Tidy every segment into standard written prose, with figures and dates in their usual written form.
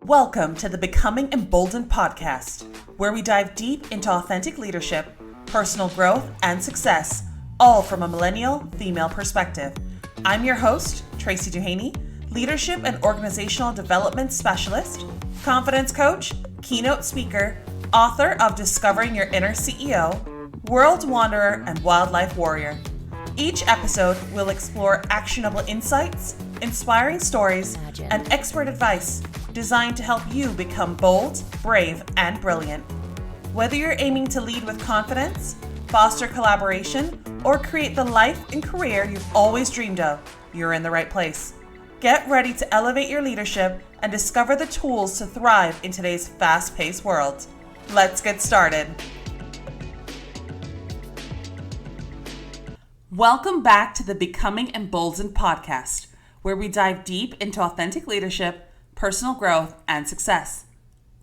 Welcome to the Becoming Emboldened podcast, where we dive deep into authentic leadership, personal growth, and success, all from a millennial female perspective. I'm your host, Tracy Duhaney, leadership and organizational development specialist, confidence coach, keynote speaker, author of Discovering Your Inner CEO, world wanderer, and wildlife warrior. Each episode will explore actionable insights, inspiring stories, and expert advice designed to help you become bold, brave, and brilliant. Whether you're aiming to lead with confidence, foster collaboration, or create the life and career you've always dreamed of, you're in the right place. Get ready to elevate your leadership and discover the tools to thrive in today's fast-paced world. Let's get started. Welcome back to the Becoming Emboldened podcast, where we dive deep into authentic leadership, personal growth, and success,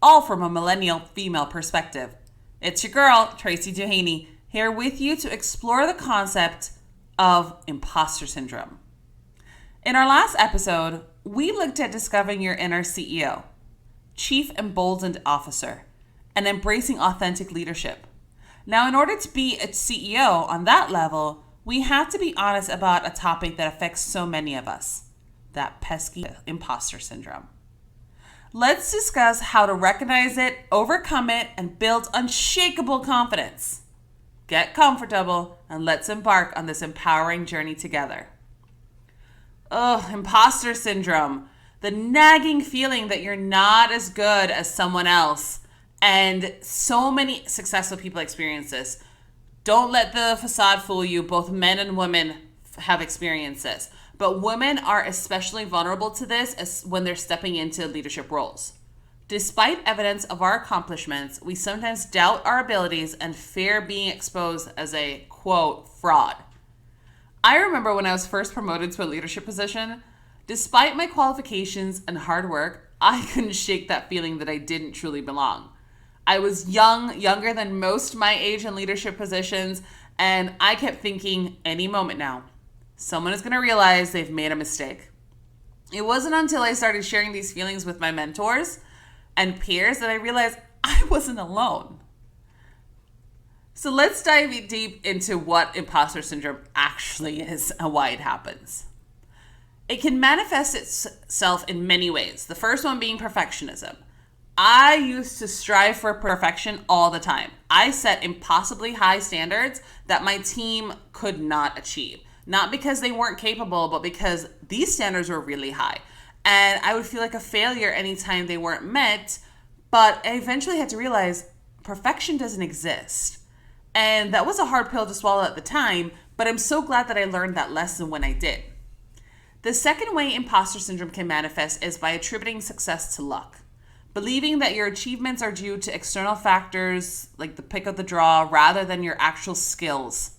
all from a millennial female perspective. It's your girl, Tracy Duhaney, here with you to explore the concept of imposter syndrome. In our last episode, we looked at discovering your inner CEO, Chief Emboldened Officer, and embracing authentic leadership. Now, in order to be a CEO on that level, we have to be honest about a topic that affects so many of us, that pesky imposter syndrome. Let's discuss how to recognize it, overcome it, and build unshakable confidence. Get comfortable and let's embark on this empowering journey together. Imposter syndrome. The nagging feeling that you're not as good as someone else. And so many successful people experience this. Don't let the facade fool you. Both men and women have experienced this. But women are especially vulnerable to this when they're stepping into leadership roles. Despite evidence of our accomplishments, we sometimes doubt our abilities and fear being exposed as a, quote, fraud. I remember when I was first promoted to a leadership position, despite my qualifications and hard work, I couldn't shake that feeling that I didn't truly belong. I was younger than most my age in leadership positions, and I kept thinking, any moment now, someone is going to realize they've made a mistake. It wasn't until I started sharing these feelings with my mentors and peers that I realized I wasn't alone. So let's dive deep into what imposter syndrome actually is and why it happens. It can manifest itself in many ways. The first one being perfectionism. I used to strive for perfection all the time. I set impossibly high standards that my team could not achieve. Not because they weren't capable, but because these standards were really high. And I would feel like a failure anytime they weren't met. But I eventually had to realize perfection doesn't exist. And that was a hard pill to swallow at the time, but I'm so glad that I learned that lesson when I did. The second way imposter syndrome can manifest is by attributing success to luck. Believing that your achievements are due to external factors like the pick of the draw rather than your actual skills.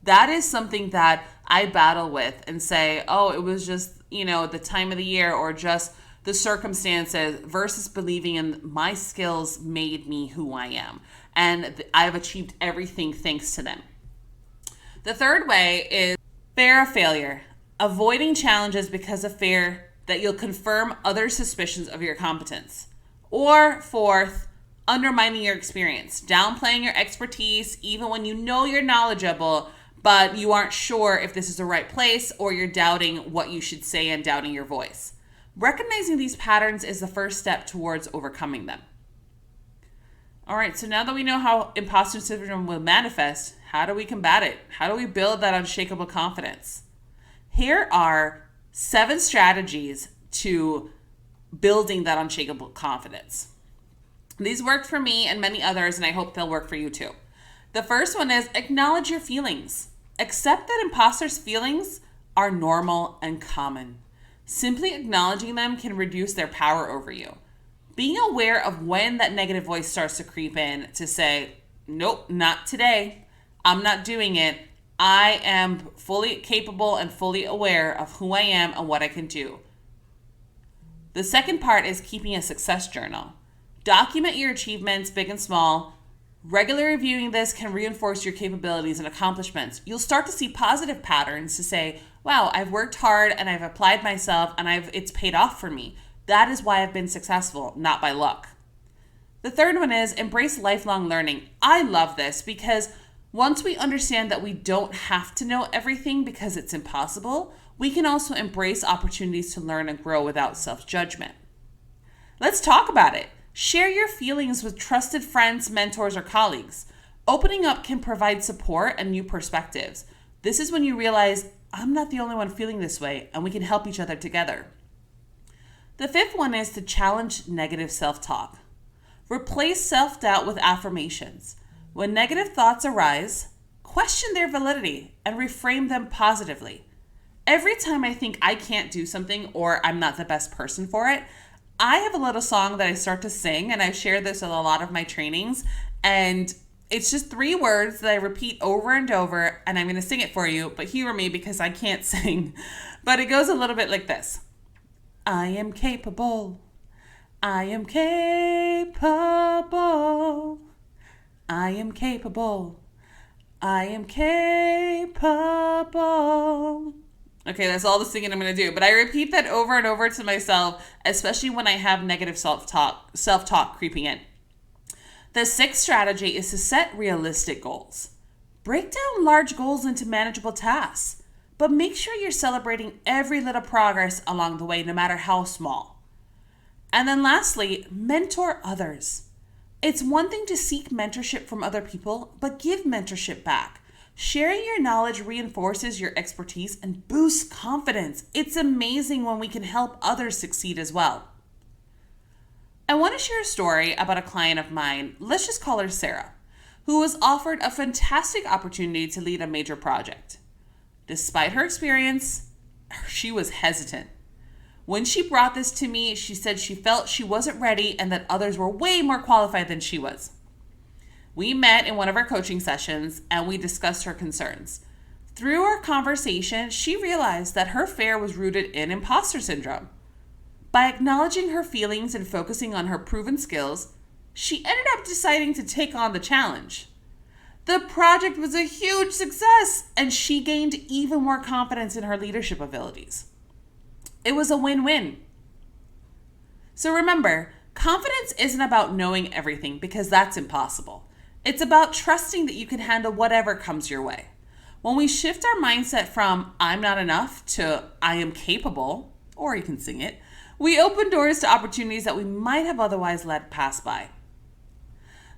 That is something that I battle with and say, it was just, the time of the year or just the circumstances versus believing in my skills made me who I am. And I've achieved everything thanks to them. The third way is fear of failure. Avoiding challenges because of fear that you'll confirm other suspicions of your competence. Or fourth, undermining your experience, downplaying your expertise, even when you know you're knowledgeable, but you aren't sure if this is the right place or you're doubting what you should say and doubting your voice. Recognizing these patterns is the first step towards overcoming them. All right, so now that we know how imposter syndrome will manifest, how do we combat it? How do we build that unshakable confidence? Here are 7 strategies to building that unshakable confidence. These worked for me and many others, and I hope they'll work for you too. The first one is acknowledge your feelings. Accept that imposters' feelings are normal and common. Simply acknowledging them can reduce their power over you. Being aware of when that negative voice starts to creep in to say, nope, not today. I'm not doing it. I am fully capable and fully aware of who I am and what I can do. The second part is keeping a success journal. Document your achievements, big and small. Regularly reviewing this can reinforce your capabilities and accomplishments. You'll start to see positive patterns to say, wow, I've worked hard and I've applied myself and it's paid off for me. That is why I've been successful, not by luck. The third one is embrace lifelong learning. I love this because once we understand that we don't have to know everything because it's impossible, we can also embrace opportunities to learn and grow without self-judgment. Let's talk about it. Share your feelings with trusted friends, mentors, or colleagues. Opening up can provide support and new perspectives. This is when you realize, I'm not the only one feeling this way, and we can help each other together. The fifth one is to challenge negative self-talk. Replace self-doubt with affirmations. When negative thoughts arise, question their validity and reframe them positively. Every time I think I can't do something or I'm not the best person for it, I have a little song that I start to sing, and I've shared this with a lot of my trainings, and it's just 3 words that I repeat over and over, and I'm going to sing it for you, but humor me because I can't sing. But it goes a little bit like this. I am capable. I am capable. I am capable. I am capable. Okay, that's all the singing I'm going to do. But I repeat that over and over to myself, especially when I have negative self-talk creeping in. The sixth strategy is to set realistic goals. Break down large goals into manageable tasks, but make sure you're celebrating every little progress along the way, no matter how small. And then lastly, mentor others. It's one thing to seek mentorship from other people, but give mentorship back. Sharing your knowledge reinforces your expertise and boosts confidence. It's amazing when we can help others succeed as well. I want to share a story about a client of mine, let's just call her Sarah, who was offered a fantastic opportunity to lead a major project. Despite her experience, she was hesitant. When she brought this to me, she said she felt she wasn't ready and that others were way more qualified than she was. We met in one of our coaching sessions and we discussed her concerns. Through our conversation, she realized that her fear was rooted in imposter syndrome. By acknowledging her feelings and focusing on her proven skills, she ended up deciding to take on the challenge. The project was a huge success, and she gained even more confidence in her leadership abilities. It was a win-win. So remember, confidence isn't about knowing everything because that's impossible. It's about trusting that you can handle whatever comes your way. When we shift our mindset from I'm not enough to I am capable, or you can sing it, we open doors to opportunities that we might have otherwise let pass by.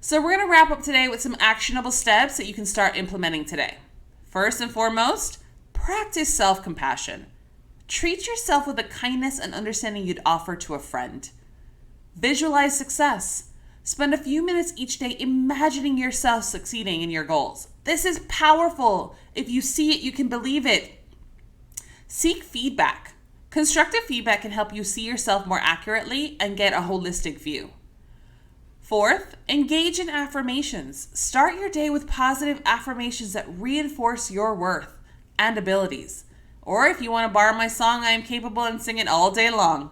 So we're going to wrap up today with some actionable steps that you can start implementing today. First and foremost, practice self-compassion. Treat yourself with the kindness and understanding you'd offer to a friend. Visualize success. Spend a few minutes each day imagining yourself succeeding in your goals. This is powerful. If you see it, you can believe it. Seek feedback. Constructive feedback can help you see yourself more accurately and get a holistic view. Fourth, engage in affirmations. Start your day with positive affirmations that reinforce your worth and abilities. Or if you want to borrow my song, I am capable, and sing it all day long.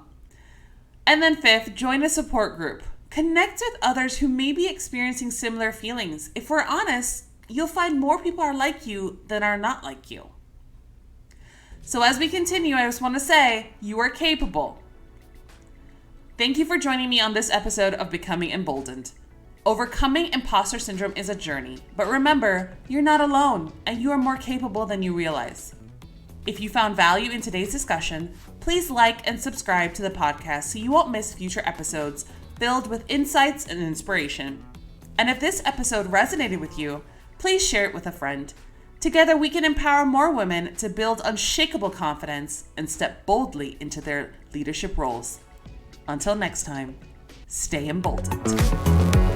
And then fifth, join a support group. Connect with others who may be experiencing similar feelings. If we're honest, you'll find more people are like you than are not like you. So as we continue, I just want to say, you are capable. Thank you for joining me on this episode of Becoming Emboldened. Overcoming imposter syndrome is a journey, but remember, you're not alone and you are more capable than you realize. If you found value in today's discussion, please like and subscribe to the podcast so you won't miss future episodes filled with insights and inspiration. And if this episode resonated with you, please share it with a friend. Together, we can empower more women to build unshakable confidence and step boldly into their leadership roles. Until next time, stay emboldened.